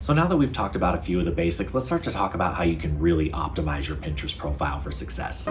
So now that we've talked about a few of the basics, let's start to talk about how you can really optimize your Pinterest profile for success.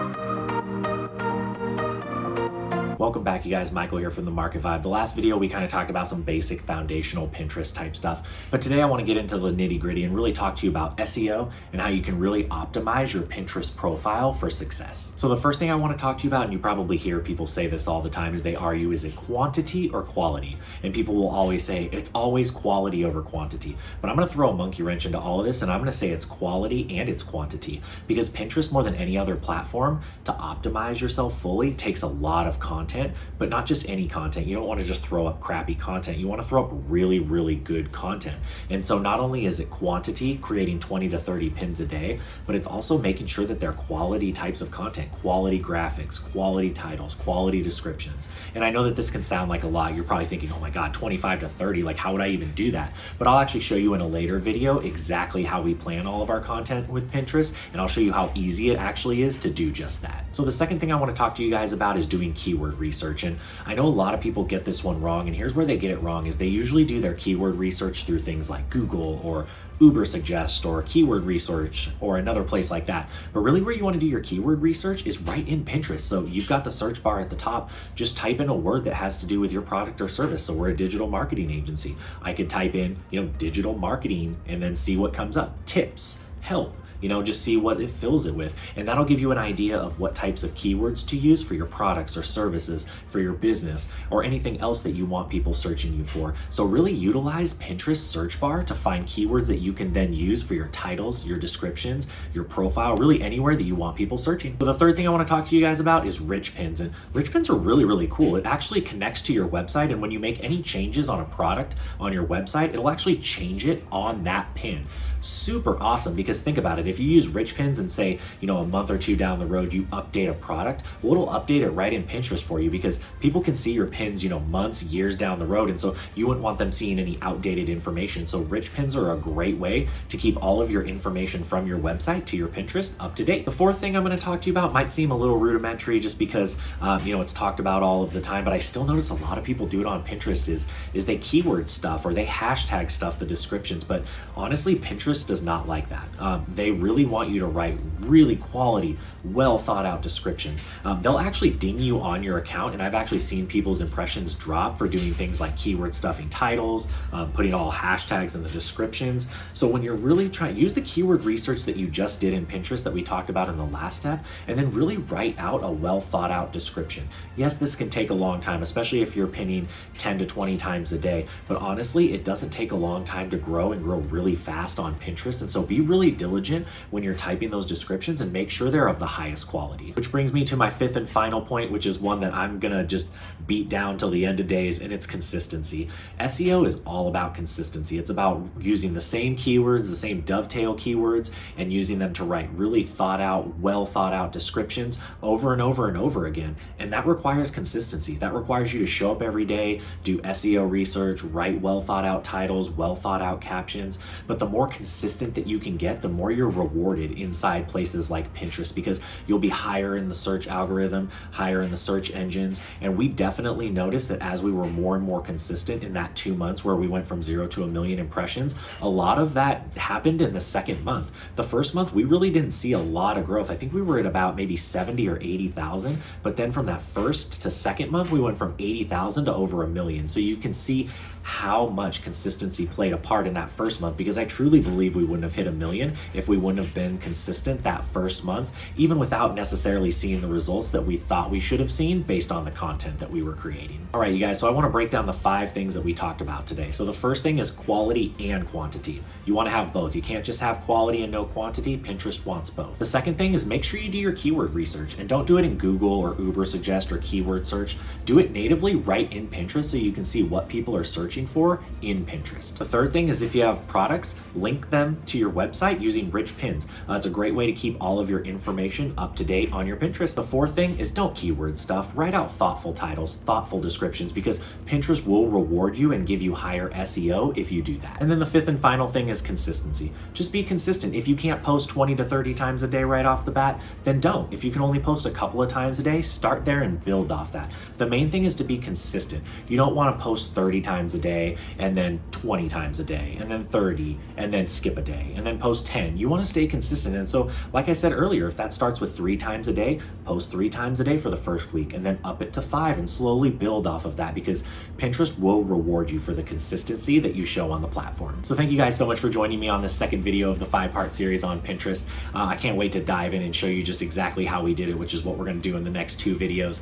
Welcome back, you guys. Michael here from the Market Vibe. The last video, we kind of talked about some basic foundational Pinterest type stuff, but today I want to get into the nitty gritty and really talk to you about SEO and how you can really optimize your Pinterest profile for success. So the first thing I want to talk to you about, and you probably hear people say this all the time, is they argue, is it quantity or quality? And people will always say it's always quality over quantity, but I'm going to throw a monkey wrench into all of this, and I'm going to say it's quality and it's quantity, because Pinterest, more than any other platform, to optimize yourself fully takes a lot of content, but not just any content. You don't want to just throw up crappy content. You want to throw up really, really good content. And so not only is it quantity, creating 20 to 30 pins a day, but it's also making sure that they're quality types of content, quality graphics, quality titles, quality descriptions. And I know that this can sound like a lot. You're probably thinking, oh my God, 25 to 30, like how would I even do that? But I'll actually show you in a later video exactly how we plan all of our content with Pinterest, and I'll show you how easy it actually is to do just that. So the second thing I want to talk to you guys about is doing keyword research. And I know a lot of people get this one wrong, and here's where they get it wrong, is they usually do their keyword research through things like Google or Ubersuggest or keyword research or another place like that. But really where you want to do your keyword research is right in Pinterest. So you've got the search bar at the top, just type in a word that has to do with your product or service. So we're a digital marketing agency. I could type in, digital marketing and then see what comes up. Tips, help. Just see what it fills it with. And that'll give you an idea of what types of keywords to use for your products or services, for your business, or anything else that you want people searching you for. So really utilize Pinterest search bar to find keywords that you can then use for your titles, your descriptions, your profile, really anywhere that you want people searching. So the third thing I want to talk to you guys about is rich pins. And rich pins are really, really cool. It actually connects to your website. And when you make any changes on a product on your website, it'll actually change it on that pin. Super awesome, because think about it. If you use rich pins and say, a month or two down the road, you update a product, well, it'll update it right in Pinterest for you, because people can see your pins, months, years down the road. And so you wouldn't want them seeing any outdated information. So rich pins are a great way to keep all of your information from your website to your Pinterest up to date. The fourth thing I'm going to talk to you about might seem a little rudimentary just because, it's talked about all of the time, but I still notice a lot of people do it on Pinterest is they keyword stuff or they hashtag stuff, the descriptions. But honestly, Pinterest does not like that. They really want you to write really quality, well thought out descriptions. They'll actually ding you on your account, and I've actually seen people's impressions drop for doing things like keyword stuffing titles, putting all hashtags in the descriptions. So when you're really use the keyword research that you just did in Pinterest that we talked about in the last step, and then really write out a well thought out description. Yes, this can take a long time, especially if you're pinning 10 to 20 times a day, but honestly, it doesn't take a long time to grow and grow really fast on Pinterest. And so be really diligent when you're typing those descriptions and make sure they're of the highest quality. Which brings me to my fifth and final point, which is one that I'm gonna just beat down till the end of days, and it's consistency. SEO is all about consistency. It's about using the same keywords, the same dovetail keywords, and using them to write really thought out, well thought out descriptions over and over and over again. And that requires consistency. That requires you to show up every day, do SEO research, write well thought out titles, well thought out captions. But the more consistent that you can get, the more you're rewarded inside places like Pinterest, because you'll be higher in the search algorithm, higher in the search engines. And we definitely noticed that as we were more and more consistent in that 2 months where we went from 0 to 1 million impressions, a lot of that happened in the second month. The first month, we really didn't see a lot of growth. I think we were at about maybe 70 or 80,000. But then from that first to second month, we went from 80,000 to over 1 million. So you can see how much consistency played a part in that first month, because I truly believe we wouldn't have hit 1 million if we wouldn't have been consistent that first month, even without necessarily seeing the results that we thought we should have seen based on the content that we were creating. All right, you guys, so I want to break down the 5 things that we talked about today. So the first thing is quality and quantity. You want to have both. You can't just have quality and no quantity. Pinterest wants both. The second thing is make sure you do your keyword research, and don't do it in Google or Ubersuggest or keyword search. Do it natively right in Pinterest so you can see what people are searching for in Pinterest. The third thing is if you have products, link them to your website using rich pins. It's a great way to keep all of your information up to date on your Pinterest. The fourth thing is don't keyword stuff. Write out thoughtful titles, thoughtful descriptions, because Pinterest will reward you and give you higher SEO if you do that. And then the fifth and final thing is consistency. Just be consistent. If you can't post 20 to 30 times a day right off the bat, then don't. If you can only post a couple of times a day, start there and build off that. The main thing is to be consistent. You don't want to post 30 times a day day, and then 20 times a day, and then 30, and then skip a day, and then post 10. You want to stay consistent. And so, like I said earlier, if that starts with 3 times a day, post 3 times a day for the first week, and then up it to 5 and slowly build off of that, because Pinterest will reward you for the consistency that you show on the platform. So thank you guys so much for joining me on this second video of the 5-part series on Pinterest. I can't wait to dive in and show you just exactly how we did it, which is what we're going to do in the next 2 videos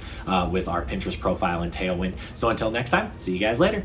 with our Pinterest profile and Tailwind. So until next time, see you guys later.